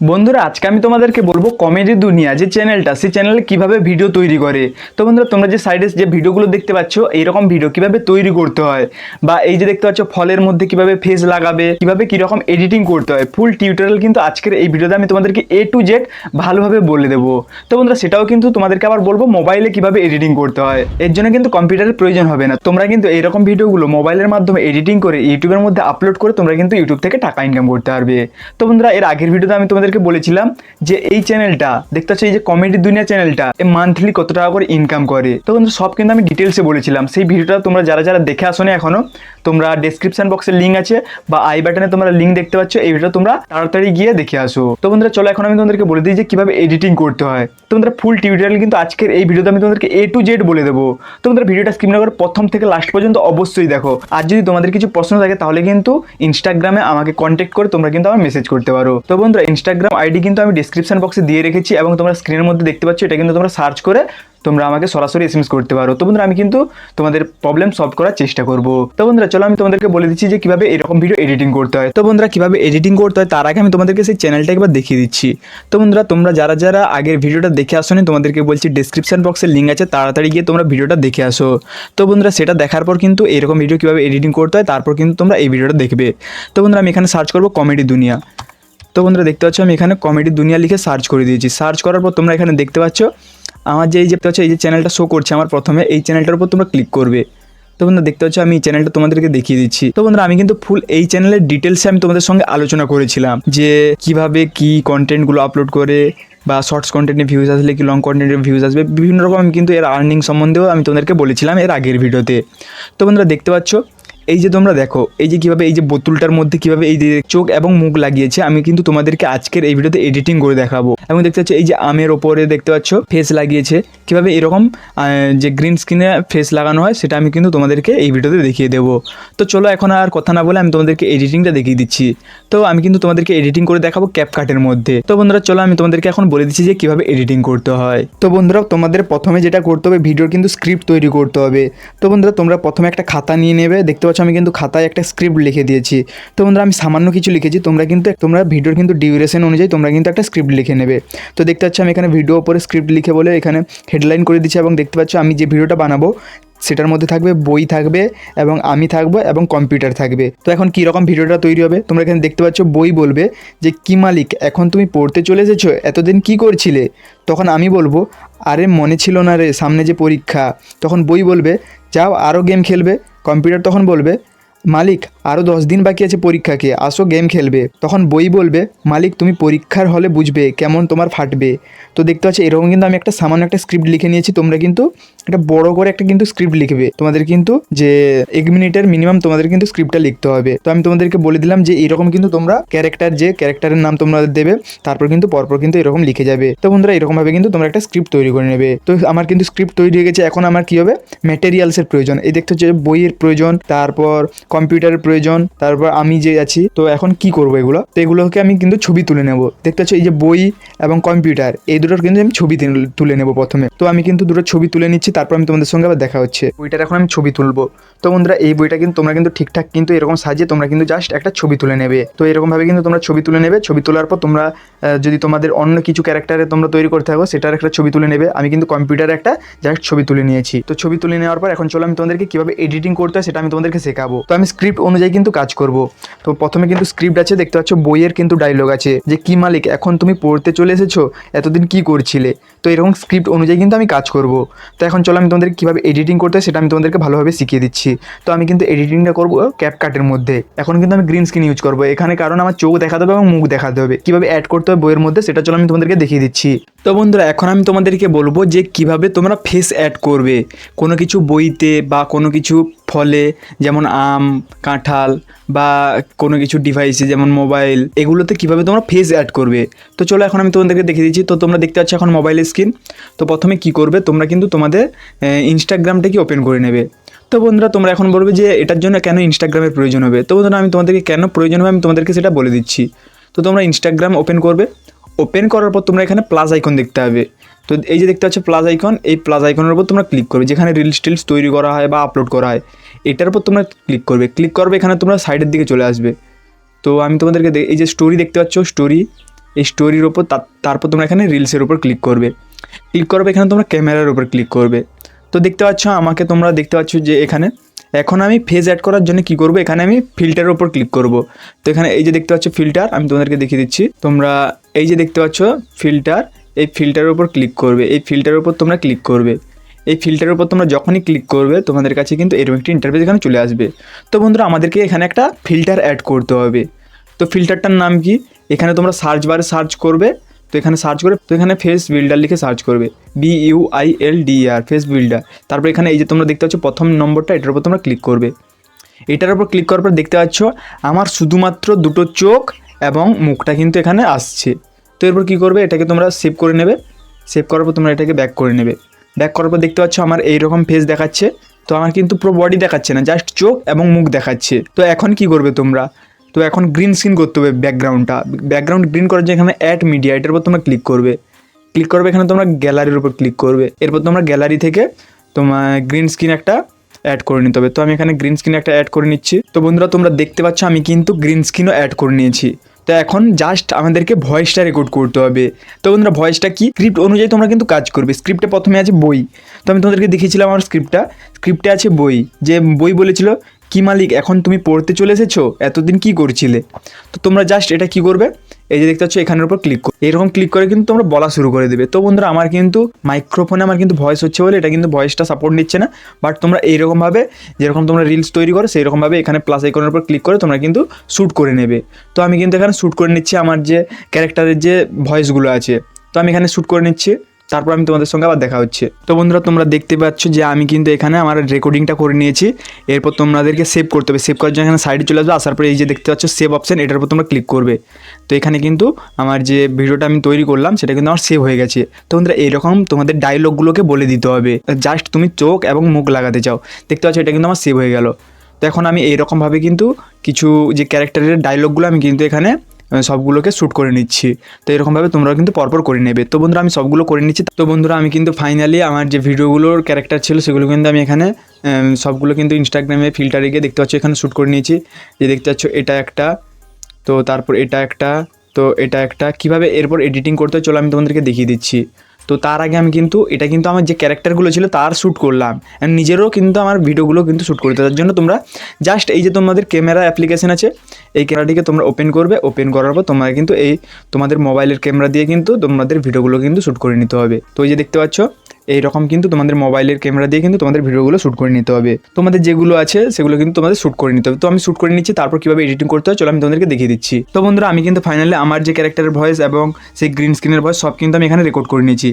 বন্ধুরা আজকে আমি তোমাদেরকে বলবো কমেডি দুনিয়া যে চ্যানেলটা, সেই চ্যানেলে কিভাবে ভিডিও তৈরি করে। তো বন্ধুরা তোমরা যে সাইডে যে ভিডিওগুলো দেখতে পাচ্ছ, এইরকম ভিডিও কিভাবে তৈরি করতে হয়, বা এই যে দেখতে পাচ্ছ ফলের মধ্যে কিভাবে ফেস লাগাবে, কিভাবে কিরকম এডিটিং করতে হয়, ফুল টিউটোরিয়াল কিন্তু আজকের এই ভিডিওতে আমি তোমাদেরকে A to Z ভালোভাবে বলে দেবো। তো বন্ধুরা সেটাও কিন্তু তোমাদেরকে আবার বলবো মোবাইলে কিভাবে এডিটিং করতে হয়। এর জন্য কিন্তু কম্পিউটারের প্রয়োজন হবে না। তোমরা কিন্তু এইরকম ভিডিওগুলো মোবাইলের মাধ্যমে এডিটিং করে ইউটিউবের মধ্যে আপলোড করে তোমরা কিন্তু ইউটিউব থেকে টাকা ইনকাম করতে পারবে। তো বন্ধুরা এর আগের ভিডিওতে আমি তোমাদেরকে বলেছিলাম যে এই চ্যানেলটা দেখতে পাচ্ছ, এই যে কমেডি দুনিয়া চ্যানেলটা মান্থলি কত টাকা করে ইনকাম করে। তো বন্ধু সব কিন্তু আমি ডিটেলসে বলেছিলাম। সেই ভিডিওটা তোমরা যারা যারা দেখে আসো না এখনো, তোমরা ডেসক্রিপশন বক্সে লিঙ্ক আছে বা আই বাটনে তোমরা লিঙ্ক দেখতে পাচ্ছ, এই ভিডিও তোমরা তাড়াতাড়ি গিয়ে দেখে আসো। তো বন্ধুরা চলো এখন আমি তোমাদেরকে বলে দিই যে কিভাবে এডিটিং করতে হয়। তো বন্ধুরা ফুল টিউটোরিয়াল কিন্তু আজকের এই ভিডিওতে আমি তোমাদেরকে A to Z বলে দেবো। তো বন্ধুরা ভিডিওটা স্কিপ না করে প্রথম থেকে লাস্ট পর্যন্ত অবশ্যই দেখো। আর যদি তোমাদের কিছু প্রশ্ন থাকে তাহলে কিন্তু ইনস্টাগ্রামে আমাকে কন্ট্যাক্ট করে তোমরা কিন্তু আমার মেসেজ করতে পারো। তো বন্ধুরা ইনস্টাগ্রাম আইডি কিন্তু আমি ডিসক্রিপশন বক্সে দিয়ে রেখেছি এবং তোমরা স্ক্রিনের মধ্যে দেখতে পাচ্ছ। এটা কিন্তু তোমরা সার্চ করে তোমরা আমাকে সরাসরি এসএমএস করতে পারো। তো বন্ধুরা আমি কিন্তু তোমাদের প্রবলেম সলভ করার চেষ্টা করব। তো বন্ধুরা চলো আমি তোমাদেরকে বলে দিচ্ছি যে কিভাবে এরকম ভিডিও এডিটিং করতে হয়। তো বন্ধুরা কিভাবে এডিটিং করতে হয় তার আগে আমি তোমাদেরকে সেই চ্যানেলটা একবার দেখিয়ে দিচ্ছি। তো বন্ধুরা তোমরা যারা যারা আগের ভিডিওটা দেখে আসোনি, তোমাদেরকে বলছি ডেসক্রিপশন বক্সে লিঙ্ক আছে, তাড়াতাড়ি গিয়ে তোমরা ভিডিওটা দেখে আসো। তো বন্ধুরা সেটা দেখার পর কিন্তু এরকম ভিডিও কিভাবে এডিটিং করতে হয় তারপর কিন্তু তোমরা এই ভিডিওটা দেখবে। তো বন্ধুরা আমি এখানে সার্চ করবো কমেডি দুনিয়া। তো বন্ধুরা দেখতে পাচ্ছ আমি এখানে কমেডি দুনিয়া লিখে সার্চ করে দিয়েছি। সার্চ করার পর তোমরা এখানে দেখতে পাচ্ছ আমার যে এই যে এই যে চ্যানেলটা শো করছে আমার, প্রথমে এই চ্যানেলটার উপর তোমরা ক্লিক করবে। তো বন্ধুরা দেখতে পাচ্ছ আমি এই চ্যানেলটা তোমাদেরকে দেখিয়ে দিচ্ছি। তো বন্ধুরা আমি কিন্তু ফুল এই চ্যানেলের ডিটেলসে আমি তোমাদের সঙ্গে আলোচনা করেছিলাম যে কিভাবে কি কন্টেন্টগুলো আপলোড করে, বা শর্টস কন্টেন্টে ভিউজ আসলে কি লং কন্টেন্টে ভিউজ আসবে, বিভিন্ন রকম আমি কিন্তু এর আর্নিং সম্বন্ধেও আমি তোমাদেরকে বলেছিলাম এর আগের ভিডিওতে। তো বন্ধুরা দেখতে পাচ্ছ এই যে তোমরা দেখো এই যে কিভাবে এই যে বোতলটার মধ্যে কিভাবে এই যে চোখ এবং মুখ লাগিয়েছে, আমি কিন্তু তোমাদেরকে আজকের এই ভিডিওতে এডিটিং করে দেখাবো। এবং দেখতে পাচ্ছ এই যে আমের ওপরে দেখতে পাচ্ছ ফেস লাগিয়েছে, কিভাবে এরকম যে গ্রিন স্ক্রিনে ফেস লাগানো হয় সেটা আমি কিন্তু তোমাদেরকে এই ভিডিওতে দেখিয়ে দেবো। তো চলো এখন আর কথা না বলে আমি তোমাদেরকে এডিটিংটা দেখিয়ে দিচ্ছি। তো আমি কিন্তু তোমাদেরকে এডিটিং করে দেখাবো ক্যাপকাটের মধ্যে। তো বন্ধুরা চলো আমি তোমাদেরকে এখন বলে দিচ্ছি যে কিভাবে এডিটিং করতে হয়। তো বন্ধুরা তোমাদের প্রথমে যেটা করতে হবে, ভিডিওর কিন্তু স্ক্রিপ্ট তৈরি করতে হবে। তো বন্ধুরা তোমরা প্রথমে একটা খাতা নিয়ে নেবে। দেখতে পাচ্ছ আমি কিন্তু খাতায় একটা স্ক্রিপ্ট লিখে দিয়েছি। তো বন্ধুরা আমি সামান্য কিছু লিখেছি, তোমরা ভিডিওর কিন্তু ডিউরেশন অনুযায়ী তোমরা কিন্তু একটা স্ক্রিপ্ট লিখে নেবে। তো দেখতে পাচ্ছ আমি এখানে ভিডিও ওপরে স্ক্রিপ্ট লিখে বলে এখানে হেডলাইন করে দিচ্ছি। এবং দেখতে পাচ্ছ আমি যে ভিডিওটা বানাবো সেটার মধ্যে থাকবে বই থাকবে এবং আমি থাকবো এবং কম্পিউটার থাকবে। তো এখন কীরকম ভিডিওটা তৈরি হবে, তোমরা এখানে দেখতে পাচ্ছ বই বলবে যে কি মালিক এখন তুমি পড়তে চলে এসেছো, এতদিন কি করছিলে। তখন আমি বলবো আরে মনে ছিল না রে, সামনে যে পরীক্ষা। তখন বই বলবে যাও আরও গেম খেলবে। কম্পিউটার তখন বলবে মালিক আরও 10 দিন বাকি আছে পরীক্ষাকে, আসো গেম খেলবে। তখন বই বলবে মালিক তুমি পরীক্ষার হলে বুঝবে কেমন তোমার ফাটবে। তো দেখতে পাচ্ছি এরকম কিন্তু আমি একটা সামান্য একটা স্ক্রিপ্ট লিখে নিয়েছি। তোমরা কিন্তু একটা বড় করে একটা কিন্তু স্ক্রিপ্ট লিখবে। তোমাদের কিন্তু যে 1 মিনিটের মিনিমাম তোমাদের কিন্তু স্ক্রিপ্টটা লিখতে হবে। তো আমি তোমাদেরকে বলে দিলাম যে এরকম কিন্তু তোমরা ক্যারেক্টারের নাম তোমরা দেবে, তারপর কিন্তু পরপর কিন্তু এরকম লিখে যাবে। তো বন্ধুরা এরকমভাবে কিন্তু তোমরা একটা স্ক্রিপ্ট তৈরি করে নেবে। তো আমার কিন্তু স্ক্রিপ্ট তৈরি হয়ে গেছে। এখন আমার কী হবে, ম্যাটেরিয়ালসের প্রয়োজন। এই দেখতে হচ্ছে বইয়ের প্রয়োজন, তারপর কম্পিউটারের প্রয়োজন, তারপর আমি যে আছি। তো এখন কি করবো এগুলো, তো এগুলোকে আমি কিন্তু ছবি তুলে নেব। দেখতে পাচ্ছ এই যে বই এবং কম্পিউটার, এই দুটোর কিন্তু আমি ছবি তুলে নেব প্রথমে। তো আমি কিন্তু দুটো ছবি তুলে নিচ্ছি, তারপর আমি তোমাদের সঙ্গে আবার দেখা হচ্ছে। বইটার এখন আমি ছবি তুলবো। তো বন্ধুরা এই বইটা কিন্তু তোমরা কিন্তু ঠিকঠাক কিন্তু এরকম সাজিয়ে তোমরা কিন্তু জাস্ট একটা ছবি তুলে নেবে। তো এরকমভাবে কিন্তু তোমরা ছবি তুলে নেবে। ছবি তোলার পর তোমরা যদি তোমাদের অন্য কিছু ক্যারেক্টারে তোমরা তৈরি করতে থাকো সেটার একটা ছবি তুলে নেবে। আমি কিন্তু কম্পিউটারে একটা জাস্ট ছবি তুলে নিয়েছি। তো ছবি তুলে নেওয়ার পর এখন চলো আমি তোমাদেরকে কীভাবে এডিটিং করতে হয় সেটা আমি তোমাদেরকে শেখাবো। তো আমি স্ক্রিপ্ট অনুযায়ী কিন্তু কাজ করব। তো প্রথমে কিন্তু স্ক্রিপ্ট আছে, দেখতে পাচ্ছ বইয়ের কিন্তু ডায়লগ আছে যে কি মালিক এখন তুমি পড়তে চলে এসেছো, এতদিন কি করছিলে। তো এরকম স্ক্রিপ্ট অনুযায়ী কিন্তু আমি কাজ করব। তো এখন চলো আমি তোমাদেরকে কীভাবে এডিটিং করতে হয় সেটা আমি তোমাদেরকে ভালোভাবে শিখিয়ে দিচ্ছি। তো আমি কিন্তু এডিটিংটা করবো ক্যাপকাটের মধ্যে। এখন কিন্তু আমি গ্রিন স্ক্রিন ইউজ করবো এখানে, কারণ আমার চোখ দেখাতে হবে এবং মুখ দেখাতে হবে। কীভাবে অ্যাড করতে হবে বইয়ের মধ্যে সেটা চলো আমি তোমাদেরকে দেখিয়ে দিচ্ছি। তো বন্ধুরা এখন আমি তোমাদেরকে বলবো যে কিভাবে তোমরা ফেস অ্যাড করবে কোনো কিছু বইতে বা কোনো কিছু ফলে, যেমন আম, কাঁঠাল, বা কোনো কিছু ডিভাইসে যেমন মোবাইল, এগুলোতে কিভাবে তোমরা ফেস অ্যাড করবে। তো চলো এখন আমি তোমাদেরকে দেখিয়ে দিচ্ছি। তো তোমরা দেখতে পাচ্ছ এখন মোবাইলের স্ক্রিন। তো প্রথমে কি করবে, তোমরা কিন্তু তোমাদের ইনস্টাগ্রামটাকে ওপেন করে নেবে। তো বন্ধুরা তোমরা এখন বলবে যে এটার জন্য কেন ইনস্টাগ্রামের প্রয়োজন হবে। তো বন্ধুরা আমি তোমাদেরকে কেন প্রয়োজন হবে আমি তোমাদেরকে সেটা বলে দিচ্ছি। তো তোমরা ইনস্টাগ্রাম ওপেন করবে। ওপেন করার পর তোমরা এখানে প্লাস আইকন দেখতে হবে। তো এই যে দেখতে পাচ্ছ প্লাস আইকন, এই প্লাস আইকনের উপর তোমরা ক্লিক করবে, যেখানে রিলস টিলস তৈরি করা হয় বা আপলোড করা হয় এটার উপর তোমরা ক্লিক করবে। এখানে তোমরা সাইডের দিকে চলে আসবে। তো আমি তোমাদেরকে এই যে স্টোরি দেখতে পাচ্ছ, স্টোরি, এই স্টোরির ওপর, তারপর তোমরা এখানে রিলসের উপর ক্লিক করবে। ক্লিক করবে এখানে তোমরা ক্যামেরার উপর ক্লিক করবে। তো দেখতে পাচ্ছ আমাকে, তোমরা দেখতে পাচ্ছ যে এখানে এখন আমি ফেজ অ্যাড করার জন্য কি করব, এখানে আমি ফিল্টারের উপর ক্লিক করব। তো এখানে এই যে দেখতে পাচ্ছ ফিল্টার, আমি তোমাদেরকে দেখিয়ে দিচ্ছি। তোমরা এই যে দেখতে পাচ্ছ ফিল্টার, এই ফিল্টারের উপর ক্লিক করবে। এই ফিল্টারের উপর তোমরা ক্লিক করবে। এই ফিল্টারের উপর তোমরা যখনই ক্লিক করবে তোমাদের কাছে কিন্তু এরকম একটি ইন্টারফেস এখানে চলে আসবে। তো বন্ধুরা আমাদেরকে এখানে একটা ফিল্টার অ্যাড করতে হবে। তো ফিল্টারটার নাম কি, এখানে তোমরা সার্চ বারে সার্চ করবে। তো এখানে সার্চ করে, তো এখানে ফেস বিল্ডার লিখে সার্চ করবে, BUILDER, ফেস বিল্ডার। তারপর এখানে এই যে তোমরা দেখতে পাচ্ছ প্রথম নম্বরটা, এটার উপর তোমরা ক্লিক করবে। এটার উপর ক্লিক করার পর দেখতে পাচ্ছ আমার শুধুমাত্র দুটো চোখ এবং মুখটা কিন্তু এখানে আসছে। তো এরপর কী করবে, এটাকে তোমরা সেভ করে নেবে। সেভ করার পর তোমরা এটাকে ব্যাক করে নেবে। ব্যাক করার পর দেখতে পাচ্ছ আমার এইরকম ফেস দেখাচ্ছে। তো আমার কিন্তু পুরো বডি দেখাচ্ছে না, জাস্ট চোখ এবং মুখ দেখাচ্ছে। তো এখন কি করবে তোমরা, তো এখন গ্রিন স্ক্রিন করতে হবে ব্যাকগ্রাউন্ডটা। ব্যাকগ্রাউন্ড গ্রিন করার জন্য এখানে অ্যাড মিডিয়া, এটার উপর তোমরা ক্লিক করবে। ক্লিক করবে এখানে তোমরা গ্যালারির উপর ক্লিক করবে। এরপর তোমরা গ্যালারি থেকে তোমার গ্রিন স্ক্রিন একটা অ্যাড করে নিতে হবে। তো আমি এখানে গ্রিন স্ক্রিন একটা অ্যাড করে নিচ্ছি। তো বন্ধুরা তোমরা দেখতে পাচ্ছ আমি কিন্তু গ্রিন স্ক্রিনও অ্যাড করে নিয়েছি। তো এখন জাস্ট আমাদেরকে ভয়েসটা রেকর্ড করতে হবে। তো বন্ধুরা ভয়েসটা কি, স্ক্রিপ্ট অনুযায়ী তোমরা কিন্তু কাজ করবে। স্ক্রিপ্টে প্রথমে আছে বই। তো আমি তোমাদেরকে দেখিয়েছিলাম আমার স্ক্রিপ্টে আছে বই, যে বই বলেছিল কি মালিক এখন তুমি পড়তে চলে এসেছো, এতদিন কি করছিলে। তো তোমরা জাস্ট এটা কি করবে, এই যে দেখতে পাচ্ছ এখানের উপর ক্লিক করো। এরকম ক্লিক করে কিন্তু তোমরা বলা শুরু করে দেবে। তো বন্ধুরা আমার কিন্তু মাইক্রোফোনে আমার কিন্তু ভয়েস হচ্ছে বলে এটা কিন্তু ভয়েসটা সাপোর্ট নিচ্ছে না। বাট তোমরা এইরকমভাবে যেরকম তোমরা রিলস তৈরি করো সেই রকমভাবে এখানে প্লাস আইকনের উপর ক্লিক করে তোমরা কিন্তু শ্যুট করে নেবে। তো আমি কিন্তু এখানে শ্যুট করে নিচ্ছি আমার যে ক্যারেক্টারের যে ভয়েসগুলো আছে। তো আমি এখানে শ্যুট করে নিচ্ছি, তারপর আমি তোমাদের সঙ্গে আবার দেখা হচ্ছে। তো বন্ধুরা তোমরা দেখতে পাচ্ছ যে আমি কিন্তু এখানে আমার রেকর্ডিংটা করে নিয়েছি। এরপর তোমাদেরকে সেভ করতে হবে। সেভ করার জন্য এখানে সাইডে চলে আসবে, আসার পরে এই যে দেখতে পাচ্ছ সেভ অপশন, এটার উপর তোমরা ক্লিক করবে। তো এখানে কিন্তু আমার যে ভিডিওটা আমি তৈরি করলাম সেটা কিন্তু আমার সেভ হয়ে গেছে। তো বন্ধুরা এরকম তোমাদের ডায়লগগুলোকে বলে দিতে হবে, জাস্ট তুমি চোখ এবং মুখ লাগাতে চাও। দেখতে পাচ্ছ এটা কিন্তু আমার সেভ হয়ে গেল। তো এখন আমি এইরকমভাবে কিন্তু কিছু যে ক্যারেক্টারের ডায়লগগুলো আমি কিন্তু এখানে সবগুলোকে শ্যুট করে নিচ্ছি। তো এরকমভাবে তোমরাও কিন্তু পরপর করে নেবে। তো বন্ধুরা আমি সবগুলো করে নিচ্ছি। তো বন্ধুরা আমি কিন্তু ফাইনালি আমার যে ভিডিওগুলোর ক্যারেক্টার ছিল সেগুলো কিন্তু আমি এখানে সবগুলো কিন্তু ইনস্টাগ্রামে ফিল্টারে গিয়ে দেখতে পাচ্ছ এখানে শ্যুট করে নিয়েছি। যে দেখতে পাচ্ছ এটা একটা, তো তারপর এটা একটা, তো এটা একটা, কীভাবে এরপর এডিটিং করতে হয় চলো আমি তোমাদেরকে দেখিয়ে দিচ্ছি। তো তার আগে আমি কিন্তু এটা কিন্তু আমার যে ক্যারেক্টারগুলো ছিল তার শ্যুট করলাম, অ্যান্ড নিজেরও কিন্তু আমার ভিডিওগুলো কিন্তু শ্যুট করতে। তার জন্য তোমরা জাস্ট এই যে তোমাদের ক্যামেরা অ্যাপ্লিকেশন আছে, এই ক্যামেরাটিকে তোমরা ওপেন করবে। ওপেন করার পর তোমরা কিন্তু এই তোমাদের মোবাইলের ক্যামেরা দিয়ে কিন্তু তোমাদের ভিডিওগুলো কিন্তু শ্যুট করে নিতে হবে। তো এই যে দেখতে পাচ্ছ এইরকম কিন্তু তোমাদের মোবাইলের ক্যামেরা দিয়ে কিন্তু তোমাদের ভিডিওগুলো শ্যুট করে নিতে হবে। তোমাদের যেগুলো আছে সেগুলো কিন্তু তোমাদের শ্যুট করে নিতে হবে। তো আমি শ্যুট করে নিচ্ছি, তারপর কীভাবে এডিটিং করতে হয় চলো আমি তোমাদেরকে দেখিয়ে দিচ্ছি। তো বন্ধুরা আমি কিন্তু ফাইনালি আমার যে ক্যারেক্টারের ভয়েস এবং সেই গ্রিন স্ক্রিনের ভয়েস সব কিন্তু আমি এখানে রেকর্ড করে নিয়েছি।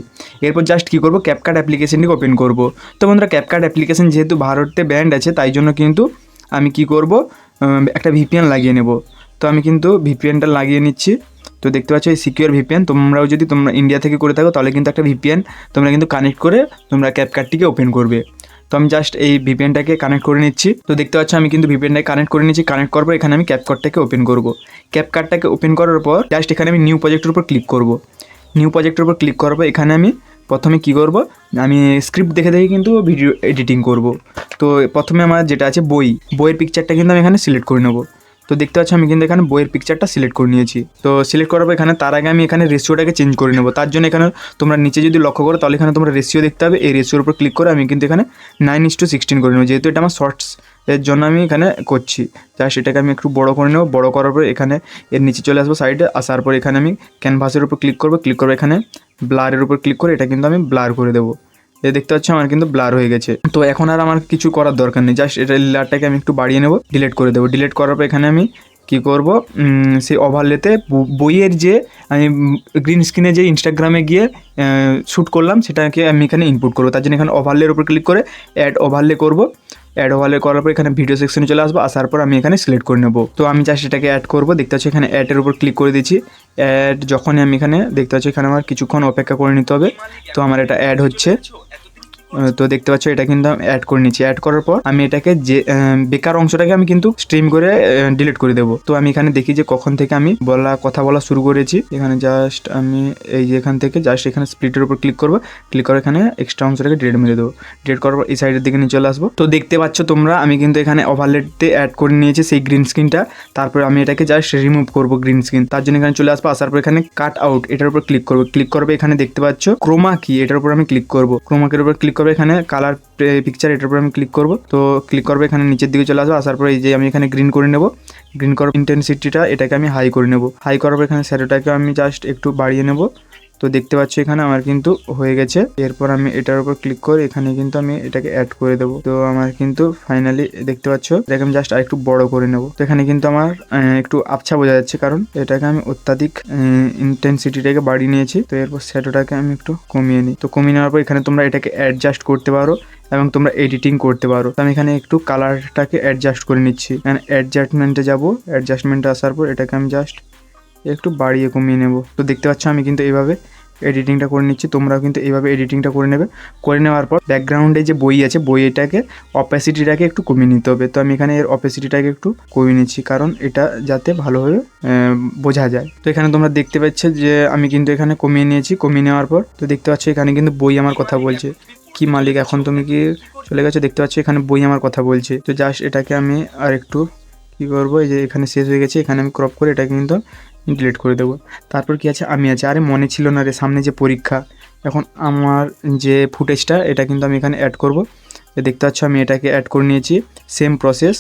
এরপর জাস্ট কী করবো, ক্যাপকাট অ্যাপ্লিকেশনটিকে ওপেন করবো। তো বন্ধুরা ক্যাপকাট অ্যাপ্লিকেশন যেহেতু ভারতে ব্যান্ড আছে তাই জন্য কিন্তু আমি কি করব, একটা ভিপিএন লাগিয়ে নেব। তো আমি কিন্তু ভিপিএনটা লাগিয়ে নিচ্ছি। তো দেখতে পাচ্ছ এই সিকিউর ভিপিএন, তোমরাও যদি তোমরা ইন্ডিয়া থেকে করে থাকো তাহলে কিন্তু একটা ভিপিএন তোমরা কিন্তু কানেক্ট করে তোমরা ক্যাপকাটটিকে ওপেন করবে। তো আমি জাস্ট এই ভিপিএনটাকে কানেক্ট করে নিচ্ছি। তো দেখতে পাচ্ছ আমি কিন্তু ভিপিএনটাকে কানেক্ট করে নিচ্ছি। কানেক্ট করার পর এখানে আমি ক্যাপকাটটাকে ওপেন করব। ক্যাপকাটটাকে ওপেন করার পর জাস্ট এখানে আমি নিউ প্রজেক্টের উপর ক্লিক করব। নিউ প্রজেক্টের উপর ক্লিক করার পর এখানে আমি প্রথমে কি করব, আমি স্ক্রিপ্ট দেখে দেখে কিন্তু ভিডিও এডিটিং করব। তো প্রথমে আমার যেটা আছে বইয়ের পিকচারটা কিন্তু আমি এখানে সিলেক্ট করে নেব। তো দেখতে পাচ্ছ আমি কিন্তু এখানে বইয়ের পিকচারটা সিলেক্ট করে নিয়েছি। তো সিলেক্ট করার পর এখানে তার আগে আমি এখানে রেশিওটাকে চেঞ্জ করে নেব। তার জন্য এখানে তোমরা নিচে যদি লক্ষ্য করো তাহলে এখানে তোমরা রেশিও দেখতে হবে। এই রেশিওর উপর ক্লিক করে আমি কিন্তু এখানে 9:16 করে নেব, যেহেতু এটা আমার শর্টস এর জন্য আমি এখানে করছি। তাই সেটাকে আমি একটু বড় করে নেব। বড় করার পর এখানে এর নিচে চলে আসবো সাইডে। আসার পর এখানে আমি ক্যানভাসের উপর ক্লিক করবো। ক্লিক করবো এখানে ব্লারের উপর ক্লিক করে এটা কিন্তু আমি ব্লার করে দেবো। এই দেখতে পাচ্ছ আমার কিন্তু ব্লার হয়ে গেছে। তো এখন আর আমার কিছু করার দরকার নেই, জাস্ট এটা লেয়ারটাকে আমি একটু বাড়িয়ে নেব, ডিলিট করে দেবো। ডিলিট করার পর এখানে আমি কি করব, সেই ওভারলেতে বইয়ের যে আমি গ্রিন স্ক্রিনে যে ইনস্টাগ্রামে গিয়ে শ্যুট করলাম সেটাকে আমি এখানে ইনপুট করবো। তার জন্য এখানে ওভারলের উপর ক্লিক করে অ্যাড ওভারলে করবো। অ্যাড ওভারলে করার পর এখানে ভিডিও সেকশনে চলে আসবো। আসার পর আমি এখানে সিলেক্ট করে নেবো। তো আমি জাস্ট এটাকে অ্যাড করবো। দেখতে পাচ্ছি এখানে অ্যাডের উপর ক্লিক করে দিচ্ছি। অ্যাড যখনই আমি এখানে দেখতে পাচ্ছি এখানে আমার কিছুক্ষণ অপেক্ষা করে নিতে হবে। তো আমার এটা অ্যাড হচ্ছে। তো দেখতে পাচ্ছ এটা কিন্তু আমি অ্যাড করে নিচ্ছি। অ্যাড করার পর আমি এটাকে যে বেকার অংশটাকে আমি কিন্তু স্ট্রিম করে ডিলিট করে দেবো। তো আমি এখানে দেখি যে কখন থেকে আমি কথা বলা শুরু করেছি। এখানে জাস্ট আমি এই যে এখান থেকে জাস্ট এখানে স্প্লিটের উপর ক্লিক করবো, ক্লিক করে এখানে এক্সট্রা অংশটাকে ডিলিট মেরে দেবো। ডিলিট করার পর এই সাইডের দিকে নিয়ে চলে আসবো। তো দেখতে পাচ্ছ তোমরা আমি কিন্তু এখানে ওভারলেতে অ্যাড করে নিয়েছি সেই গ্রিন স্ক্রিনটা। তারপর আমি এটাকে জাস্ট রিমুভ করবো গ্রিন স্ক্রিন। তার জন্য এখানে চলে আসবো, আসার পর এখানে কাট আউট এটার উপর ক্লিক করবো। ক্লিক করবে এখানে দেখতে পাচ্ছ ক্রোমা কি, এটার উপর আমি ক্লিক করবো। ক্রোমাকের উপর ক্লিক করবে, এখানে কালার পিকচার এটার উপর আমি ক্লিক করবো। তো ক্লিক করবে এখানে নিচের দিকে চলে আসবো। আসার পর এই যে আমি এখানে গ্রিন করে নেবো। গ্রিন করার ইন্টেন্সিটিটা এটাকে আমি হাই করে নেবো। হাই করার পর এখানে শ্যাডোটাকে আমি জাস্ট একটু বাড়িয়ে নেবো। তো দেখতে পাচ্ছি এখানে আমার কিন্তু হয়ে গেছে। এরপর আমি এটার উপর ক্লিক করে এখানে কিন্তু আমি এটাকে অ্যাড করে দেবো। তো আমার কিন্তু ফাইনালি দেখতে পাচ্ছ এটাকে আমি জাস্ট আরেকটু বড় করে নেবো। তো এখানে কিন্তু আমার একটু আবছা বোঝা যাচ্ছে, কারণ এটাকে আমি অত্যাধিক ইন্টেন্সিটিটাকে বাড়িয়ে নিয়েছি। তো এরপর শ্যাডোটাকে আমি একটু কমিয়ে নিই। তো কমিয়ে নেওয়ার পর এখানে তোমরা এটাকে অ্যাডজাস্ট করতে পারো এবং তোমরা এডিটিং করতে পারো। তো আমি এখানে একটু কালারটাকে অ্যাডজাস্ট করে নিচ্ছি। এখানে অ্যাডজাস্টমেন্টে যাবো। অ্যাডজাস্টমেন্টে আসার পর এটাকে আমি জাস্ট একটু বাড়িয়ে কমিয়ে নেব। তো দেখতে পাচ্ছ আমি কিন্তু এইভাবে এডিটিংটা করে নিচ্ছি। তোমরাও কিন্তু এইভাবে এডিটিংটা করে নেবে। করে নেওয়ার পর ব্যাকগ্রাউন্ডে যে বই আছে, বইটাকে অপাসিটিটাকে একটু কমিয়ে নিতে হবে। তো আমি এখানে এর অপাসিটিটাকে একটু কমিয়ে নিচ্ছি, কারণ এটা যাতে ভালোভাবে বোঝা যায়। তো এখানে তোমরা দেখতে পাচ্ছ যে আমি কিন্তু এখানে কমিয়ে নিয়েছি। কমিয়ে নেওয়ার পর তো দেখতে পাচ্ছ এখানে কিন্তু বই আমার কথা বলছে। কি মালিক, এখন তুমি কি চলে গেছো? দেখতে পাচ্ছ এখানে বই আমার কথা বলছে। তো জাস্ট এটাকে আমি আর একটু কী করবো, এই যে এখানে শেষ হয়ে গেছে, এখানে আমি ক্রপ করে এটাকে কিন্তু ডিলিট করে দেবো। তারপর কি আছে, আমি আছে। আরে মনে ছিল না রে, সামনে যে পরীক্ষা। এখন আমার যে ফুটেজটা এটা কিন্তু আমি এখানে অ্যাড করব। দেখতে পাচ্ছ আমি এটাকে অ্যাড করে নিয়েছি। সেম প্রসেস,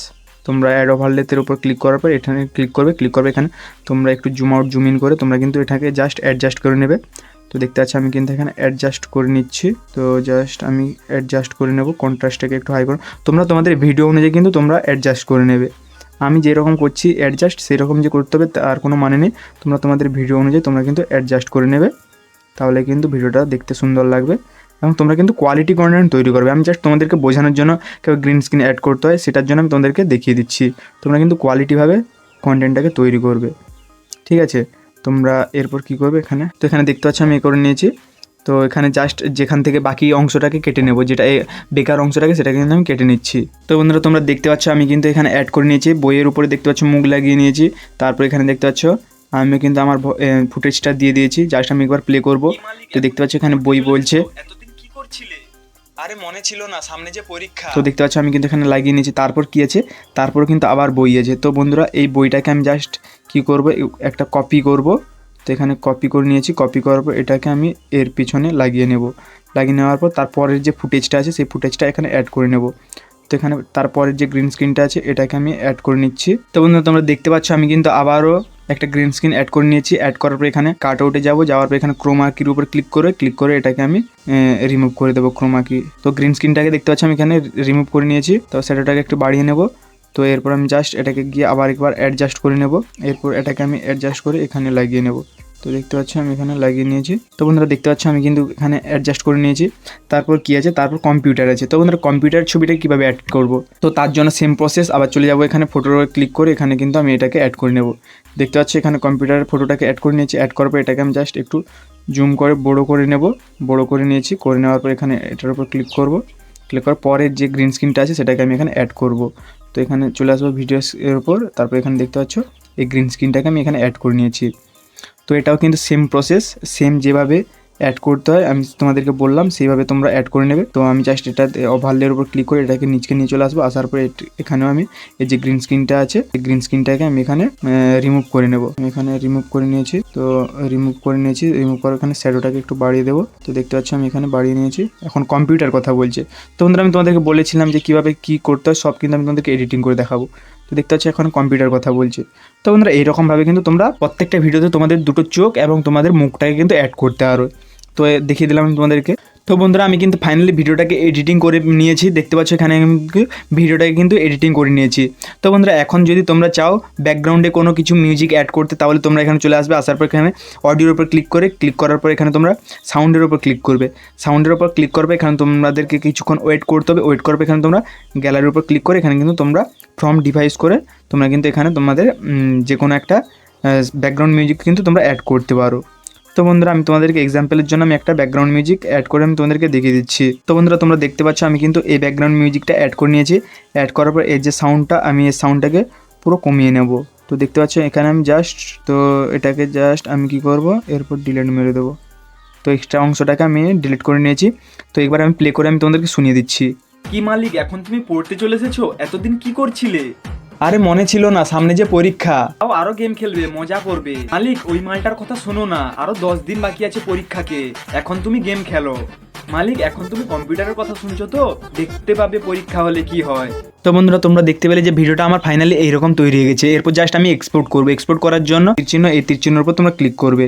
তোমরা অ্যাড ওভারলেতের উপর ক্লিক করার পর এখানে ক্লিক করবে এখানে তোমরা একটু জুম আউট জুম ইন করে তোমরা কিন্তু এটাকে জাস্ট অ্যাডজাস্ট করে নেবে। তো দেখতে পাচ্ছ আমি কিন্তু এখানে অ্যাডজাস্ট করে নিচ্ছি। তো জাস্ট আমি অ্যাডজাস্ট করে নেব, কন্ট্রাস্টটাকে একটু হাই করো। তোমরা তোমাদের ভিডিও অনুযায়ী কিন্তু তোমরা অ্যাডজাস্ট করে নেবে। আমি যেরকম করছি অ্যাডজাস্ট সেরকম যে করতে হবে তার কোনো মানে নেই। তোমরা তোমাদের ভিডিও অনুযায়ী তোমরা কিন্তু অ্যাডজাস্ট করে নেবে, তাহলে কিন্তু ভিডিওটা দেখতে সুন্দর লাগবে এবং তোমরা কিন্তু কোয়ালিটি কন্টেন্ট তৈরি করবে। আমি জাস্ট তোমাদেরকে বোঝানোর জন্য কেউ গ্রিন স্ক্রিন অ্যাড করতে হয় সেটার জন্য আমি তোমাদেরকে দেখিয়ে দিচ্ছি। তোমরা কিন্তু কোয়ালিটিভাবে কন্টেন্টটাকে তৈরি করবে, ঠিক আছে? তোমরা এরপর কি করবে, এখানে তো এখানে দেখতে পাচ্ছ আমি করে নিয়েছি। তো এখানে জাস্ট যেখান থেকে বাকি অংশটাকে কেটে নেব, যেটা বেকার অংশটাকে সেটাকে কিন্তু আমি কেটে নিচ্ছি। তো বন্ধুরা তোমরা দেখতে পাচ্ছ আমি কিন্তু এখানে অ্যাড করে নিয়েছি। বইয়ের উপরে দেখতে পাচ্ছ মুখ লাগিয়ে নিয়েছি। তারপর এখানে দেখতে পাচ্ছ আমি কিন্তু আমার ফুটেজটা দিয়ে দিয়েছি। জাস্ট আমি একবার প্লে করব। তো দেখতে পাচ্ছ এখানে বই বলছে, এতদিন কি করছিলে? আরে মনে ছিল না সামনে যে পরীক্ষা। তো দেখতে পাচ্ছ আমি কিন্তু এখানে লাগিয়ে নিয়েছি। তারপর কি আছে, তারপর কিন্তু আবার বই আছে। তো বন্ধুরা এই বইটাকে আমি জাস্ট কি করব, একটা কপি করব। তো এখানে কপি করে নিয়েছি। কপি করার পর এটাকে আমি এর পিছনে লাগিয়ে নেব। লাগিয়ে নেওয়ার পর তারপরের যে ফুটেজটা আছে সেই ফুটেজটা এখানে অ্যাড করে নেব। তো এখানে তারপরের যে গ্রিন স্ক্রিনটা আছে এটাকে আমি অ্যাড করে নিচ্ছি। তো বন্ধুরা তোমরা দেখতে পাচ্ছ আমি কিন্তু আবারও একটা গ্রিন স্ক্রিন অ্যাড করে নিয়েছি। অ্যাড করার পর এখানে কাট আউটে যাওয়ার পর এখানে ক্রোমা কির উপর ক্লিক করে এটাকে আমি রিমুভ করে দেবো ক্রোমা কি। তো গ্রিন স্ক্রিনটাকে দেখতে পাচ্ছি আমি এখানে রিমুভ করে নিয়েছি। তো সেটাকে একটু বাড়িয়ে নেব। তো এরপর আমি জাস্ট এটাকে গিয়ে আবার একবার অ্যাডজাস্ট করে নেব। এরপর এটাকে আমি অ্যাডজাস্ট করে এখানে লাগিয়ে নেব। তো দেখতে পাচ্ছ আমি এখানে লাগিয়ে নিয়েছি। তো বন্ধুরা দেখতে পাচ্ছ আমি কিন্তু এখানে অ্যাডজাস্ট করে নিয়েছি। তারপর কি আছে, তারপর কম্পিউটার আছে। তো বন্ধুরা কম্পিউটার ছবিটা কীভাবে অ্যাড করব, তো তার জন্য সেম প্রসেস আবার চলে যাবো এখানে ফটোর ক্লিক করে এখানে কিন্তু আমি এটাকে অ্যাড করে নেব। দেখতে পাচ্ছি এখানে কম্পিউটারের ফটোটাকে অ্যাড করে নিয়েছি। অ্যাড করার পর এটাকে আমি জাস্ট একটু জুম করে বড় করে নেব। বড় করে নিয়েছি। করে নেওয়ার পর এখানে এটার উপর ক্লিক করব। ক্লিক করার পরের যে গ্রিন স্ক্রিনটা আছে সেটাকে আমি এখানে অ্যাড করব। তো এখানে চলে আসবো ভিডিওস এর উপর। তারপর এখানে দেখতে পাচ্ছ এই গ্রিন স্ক্রিনটাকে আমি এখানে অ্যাড করে নিয়েছি। তো এটাও কিন্তু সেম প্রসেস, সেম যেভাবে অ্যাড করতে হয় আমি তোমাদেরকে বললাম সেইভাবে তোমরা অ্যাড করে নেবে। তো আমি জাস্ট এটা ওভারলের উপর ক্লিক করে এটাকে নিচকে নিয়ে চলে আসবো। আসার পরে এখানেও আমি এই যে গ্রিন স্ক্রিনটা আছে এই গ্রিন স্ক্রিনটাকে আমি এখানে রিমুভ করে নেব। আমি এখানে রিমুভ করে নিয়েছি। তো রিমুভ করার এখানে শ্যাডোটাকে একটু বাড়িয়ে দেবো। তো দেখতে পাচ্ছি আমি এখানে বাড়িয়ে নিয়েছি। এখন কম্পিউটার কথা বলছে। তো বন্ধুরা আমি তোমাদেরকে বলেছিলাম যে কীভাবে কী করতে হয় সব কিন্তু আমি তোমাদেরকে এডিটিং করে দেখাবো। তো দেখতে পাচ্ছি এখন কম্পিউটার কথা বলছে। তো বন্ধুরা এইরকমভাবে কিন্তু তোমরা প্রত্যেকটা ভিডিওতে তোমাদের দুটো চোখ এবং তোমাদের মুখটাকে কিন্তু অ্যাড করতে পারো। তো দেখিয়ে দিলাম আমি তোমাদেরকে। তো বন্ধুরা আমি কিন্তু ফাইনালি ভিডিওটাকে এডিটিং করে নিয়েছি। দেখতে পাচ্ছ এখানে আমি ভিডিওটাকে কিন্তু এডিটিং করে নিয়েছি। তো বন্ধুরা এখন যদি তোমরা চাও ব্যাকগ্রাউন্ডে কোনো কিছু মিউজিক অ্যাড করতে তাহলে তোমরা এখানে চলে আসবে। আসার পর এখানে অডিওর উপর ক্লিক করার পর এখানে তোমরা সাউন্ডের উপর ক্লিক করবে। সাউন্ডের উপর ক্লিক করবে, এখানে তোমাদেরকে কিছুক্ষণ ওয়েট করতে হবে। ওয়েট করবে এখানে তোমরা গ্যালারির উপর ক্লিক করে এখানে কিন্তু তোমরা ফ্রম ডিভাইস করে তোমরা কিন্তু এখানে তোমাদের যে কোনো একটা ব্যাকগ্রাউন্ড মিউজিক কিন্তু তোমরা অ্যাড করতে পারো। তো বন্ধুরা আমি তোমাদেরকে এক্সাম্পলের জন্য আমি একটা ব্যাকগ্রাউন্ড মিউজিক অ্যাড করে আমি তোমাদেরকে দেখিয়ে দিচ্ছি। তো বন্ধুরা তোমরা দেখতে পাচ্ছ আমি কিন্তু এই ব্যাকগ্রাউন্ড মিউজিকটা অ্যাড করে নিয়েছি। অ্যাড করার পর এর যে সাউন্ডটা আমি এই সাউন্ডটাকে পুরো কমিয়ে নেব। তো দেখতে পাচ্ছ এখানে আমি জাস্ট তো এটাকে জাস্ট আমি কি করব, এরপর ডিলিট মেরে দেবো। তো এক্সট্রা অংশটাকে আমি ডিলিট করে নিয়েছি। তো একবার আমি প্লে করে আমি তোমাদেরকে শুনিয়ে দিচ্ছি। কি মালিক, এখন তুমি পড়তে চলে এসেছো? এতদিন কি করছিলে? আরে মনে ছিল না সামনে যে পরীক্ষা। আরো গেম খেলবে, মজা করবে। মালিক ওই মালটার কথা শোনো না, আরো 10 দিন বাকি আছে পরীক্ষাকে, এখন তুমি গেম খেলো। মালিক এখন তুমি কম্পিউটারের কথা শুনছো তো, দেখতে পাবে পরীক্ষা হলে কি হয়। তো বন্ধুরা তোমরা দেখতে পেলে যে ভিডিওটা আমার ফাইনালি এইরকম তৈরি হয়ে গেছে। এরপর জাস্ট আমি এক্সপোর্ট করবো। এক্সপোর্ট করার জন্য এই তীর চিহ্নের উপর তোমরা ক্লিক করবে।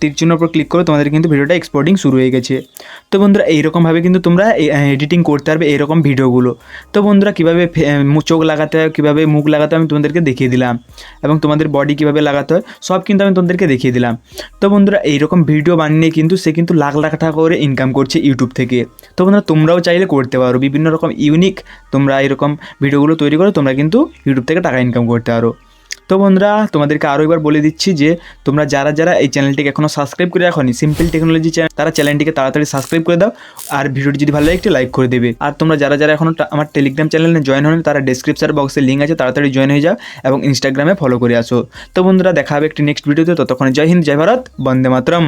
তীর চিহ্নের উপর ক্লিক করে তোমাদের কিন্তু ভিডিওটা এক্সপোর্টিং শুরু হয়ে গেছে। তো বন্ধুরা এইরকমভাবে কিন্তু তোমরা এডিটিং করতে পারবে এইরকম ভিডিওগুলো। তো বন্ধুরা কীভাবে চোখ লাগাতে হয়, কীভাবে মুখ লাগাতে হয় আমি তোমাদেরকে দেখিয়ে দিলাম, এবং তোমাদের বডি কীভাবে লাগাতে হয় সব কিন্তু আমি তোমাদেরকে দেখিয়ে দিলাম। তো বন্ধুরা এইরকম ভিডিও বানিয়ে কিন্তু সে কিন্তু লাখ লাখ টাকা করে ইনকাম করছে ইউটিউব থেকে। তো বন্ধুরা তোমরাও চাইলে করতে পারো, বিভিন্ন রকম ইউনিক তোমরা এরকম ভিডিওগুলো তৈরি করে তোমরা কিন্তু ইউটিউব থেকে টাকা ইনকাম করতে পারো। তো বন্ধুরা তোমাদেরকে আরও একবার বলে দিচ্ছি যে তোমরা যারা যারা এই চ্যানেলটিকে এখনও সাবস্ক্রাইব করে রাখোনি, সিম্পল টেকনোলজি চ্যানেল, তারা চ্যানেলটিকে তাড়াতাড়ি সাবস্ক্রাইব করে দাও। আর ভিডিওটি যদি ভালো লাগে একটি লাইক করে দেবে। আর তোমরা যারা যারা এখনও আমার টেলিগ্রাম চ্যানেলে জয়েন হয়নি তারা ডেসক্রিপশন বক্সে লিঙ্ক আছে, তাড়াতাড়ি জয়েন হয়ে যাও এবং ইনস্টাগ্রামে ফলো করে আসো। তো বন্ধুরা দেখা হবে একটি নেক্সট ভিডিওতে। ততক্ষণে জয় হিন্দ, জয় ভারত, বন্দে মাতরম।